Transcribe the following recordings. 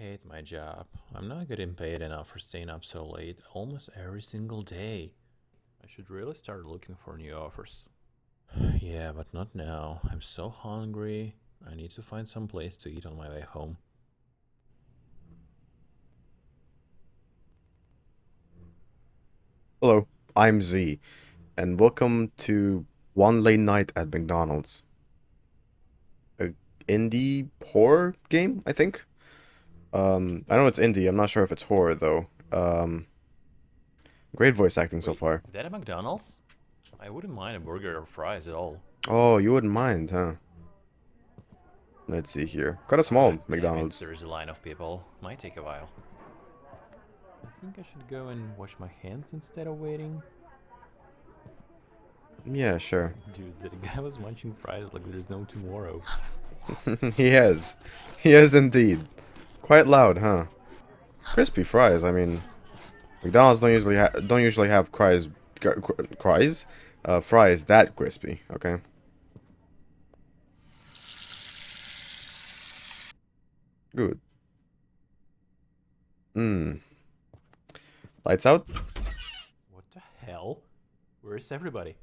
hate my job. I'm not getting paid enough for staying up so late almost every single day. I should really start looking for new offers. Yeah, but not now. I'm so hungry. I need to find some place to eat on my way home. Hello, I'm Z, and welcome to One Late Night at McDonald's. A indie horror game, I think. I know it's indie. I'm not sure if it's horror though. Great voice acting so Wait, far. is that a McDonald's? I wouldn't mind a burger or fries at all. Oh, you wouldn't mind, huh? Let's see here. Got a God small damn it, McDonald's. there's a line of people. Might take a while. I think I should go and wash my hands instead of waiting. Yeah, sure. Dude, that guy was munching fries like there's no tomorrow. He has. He has indeed. Quite loud, huh? Crispy fries. I mean, McDonald's don't usually have fries that crispy. Okay. Good. Hmm. Lights out? What the hell? Where's everybody?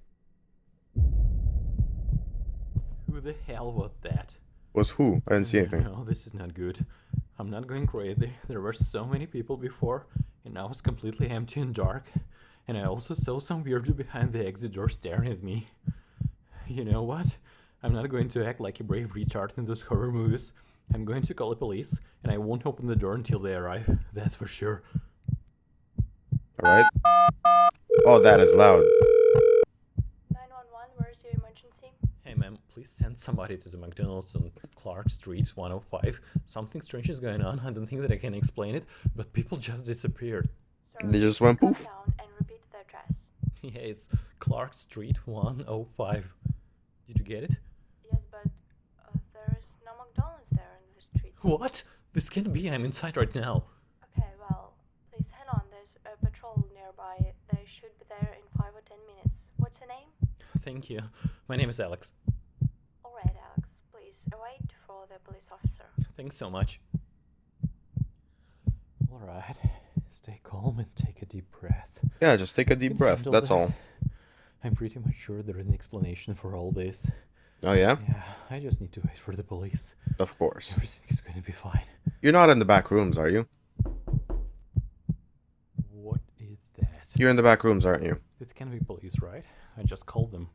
Who the hell was that? Was who? I didn't see anything. No, this is not good. I'm not going crazy. There were so many people before, and now it's completely empty and dark. And I also saw some weirdo behind the exit door staring at me. You know what? I'm not going to act like a brave retard in those horror movies. I'm going to call the police, and I won't open the door until they arrive. That's for sure. Alright. Oh, that is loud. 911, where's your emergency? Hey, ma'am, please send somebody to the McDonald's on Clark Street 105. Something strange is going on. I don't think that I can explain it, but people just disappeared. Sir, They just please went calm poof. down and repeat the address. Yeah, it's Clark Street 105. Did you get it? Yes, but there is no McDonald's there in the street. What? This can't be. I'm inside right now. Okay, well, please hang on. There's a patrol nearby. They should be there in 5 or 10 minutes. What's your name? Thank you. My name is Alex. Alright, Alex. Please await for the police officer. Thanks so much. Alright. Stay calm and take a deep breath. Yeah, just take a I deep can breath. handle That's that. all. I'm pretty much sure there is an explanation for all this. Oh, yeah? Yeah, I just need to wait for the police. Of course. Everything is going to be fine. You're not in the back rooms, are you? What is that? You're in the back rooms, aren't you? This can be police, right? I just called them.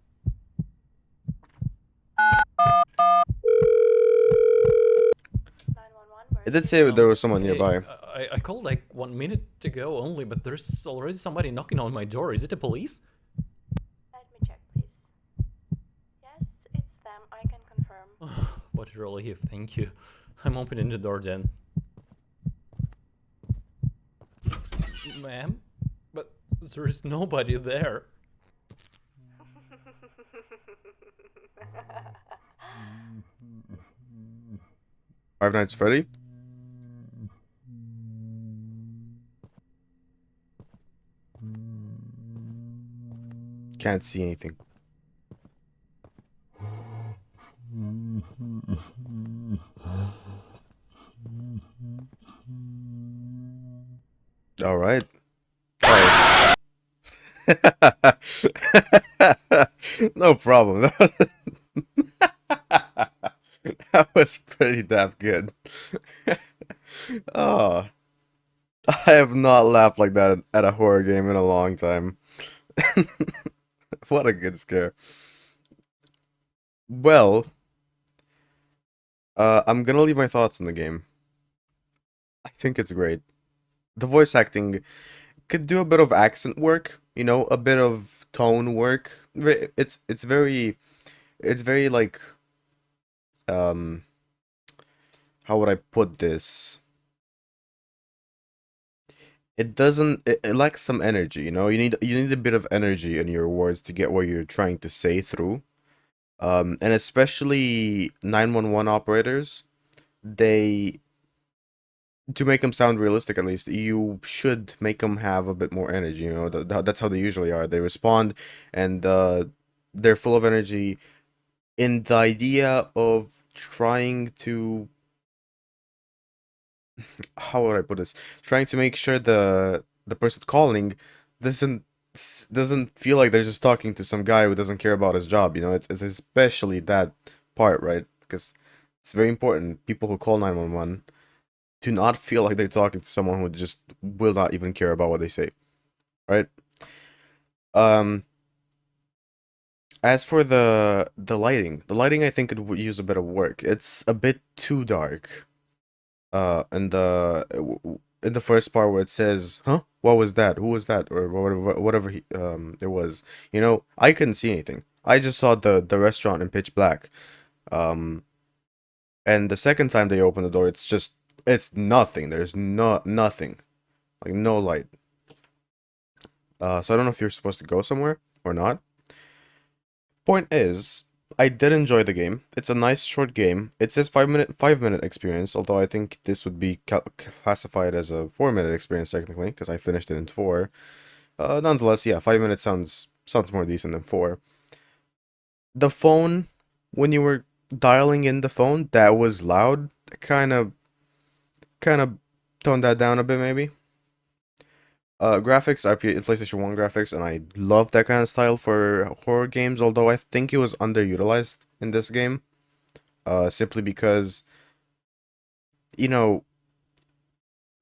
911, It where's did your say there was someone Hey, nearby. I called like 1 minute ago only, but there's already somebody knocking on my door. Is it the police? Let me check, please. Yes, it's them. I can confirm. What a relief, thank you. I'm opening the door then. Ma'am? But there is nobody there. Five Nights Freddy? Can't see anything. Alright. Alright. No problem. That was pretty damn good. Oh, I have not laughed like that at a horror game in a long time. What a good scare. Well, I'm gonna leave my thoughts on the game. I think it's great. The voice acting could do a bit of accent work, a bit of tone work. It's very like um how would I put this? It lacks some energy, you need a bit of energy in your words to get what you're trying to say through. And especially 911 operators, they to make them sound realistic, at least you should make them have a bit more energy. That's how they usually are. They respond, and they're full of energy in the idea of trying to how would I put this? Trying to make sure the person calling doesn't doesn't feel like they're just talking to some guy who doesn't care about his job. You know, it's especially that part, right? Because it's very important. People who call 911 do not feel like they're talking to someone who just will not even care about what they say, right? Um, as for the lighting I think it would use a bit of work. It's a bit too dark. In the first part where it says, "Huh? What was that? Who was that?" or whatever there was. You know, I couldn't see anything. I just saw the restaurant in pitch black. Um, and the second time they open the door, it's nothing. There's nothing, like no light. So I don't know if you're supposed to go somewhere or not. Point is, I did enjoy the game. It's a nice short game. It says 5-minute experience, although I think this would be classified as a 4-minute experience technically, because I finished it in 4. Nonetheless, yeah, 5 minutes sounds more decent than 4. The phone, when you were dialing in the phone, that was loud. Kind of toned that down a bit maybe. Graphics are PlayStation 1 graphics, and I love that kind of style for horror games, although I think it was underutilized in this game. Simply because, you know,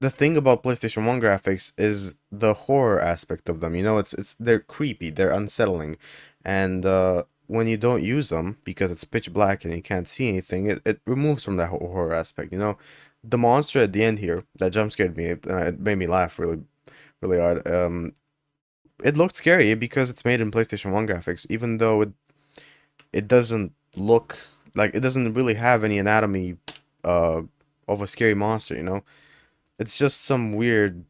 the thing about PlayStation 1 graphics is the horror aspect of them. You know, it's they're creepy, they're unsettling. And when you don't use them because it's pitch black and you can't see anything, it removes from that horror aspect, you know. The monster at the end here that jump scared me and it made me laugh really hard. It looked scary because it's made in PlayStation 1 graphics, even though it doesn't look like it doesn't really have any anatomy uh of a scary monster, you know? It's just some weird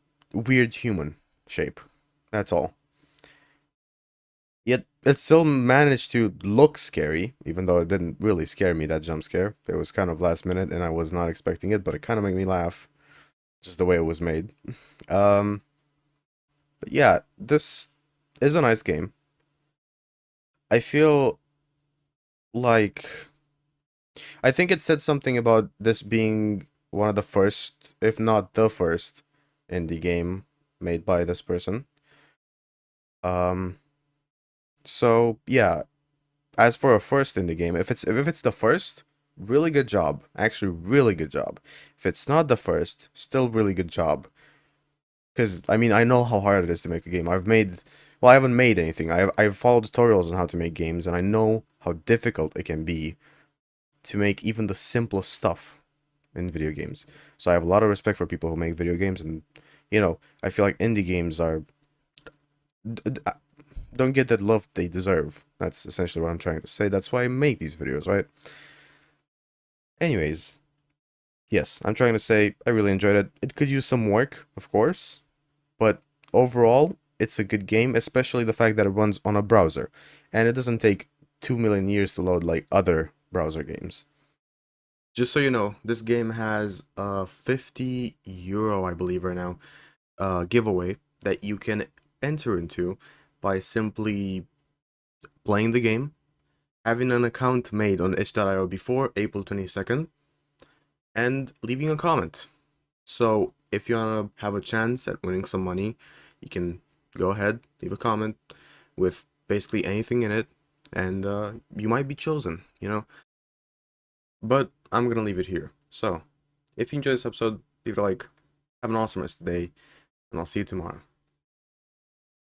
human shape. That's all. Yet it still managed to look scary, even though it didn't really scare me, that jump scare. It was kind of last minute and I was not expecting it, but it kind of made me laugh. Just the way it was made. Um but yeah, this is a nice game. I feel like I think it said something about this being one of the first, if not the first, indie game made by this person. Um, so yeah, as for a first indie game, if it's the first, really good job. Actually, really good job. If it's not the first, still really good job. Because I mean, I know how hard it is to make a game. Well, I haven't made anything. I've followed tutorials on how to make games, and I know how difficult it can be to make even the simplest stuff in video games. So I have a lot of respect for people who make video games, and I feel like indie games are don't get that love they deserve. That's essentially what I'm trying to say. That's why I make these videos, right? Anyways, yes, I'm trying to say I really enjoyed it. It could use some work, of course, but overall, it's a good game, especially the fact that it runs on a browser, and it doesn't take 2 million years to load like other browser games. Just so you know, this game has a 50 euro, I believe, right now, giveaway that you can enter into by simply playing the game, having an account made on itch.io before April 22nd, and leaving a comment. So if you want to have a chance at winning some money, you can go ahead, leave a comment with basically anything in it, and you might be chosen, you know? But I'm gonna leave it here. So, if you enjoyed this episode, leave a like, have an awesome rest of the day, and I'll see you tomorrow.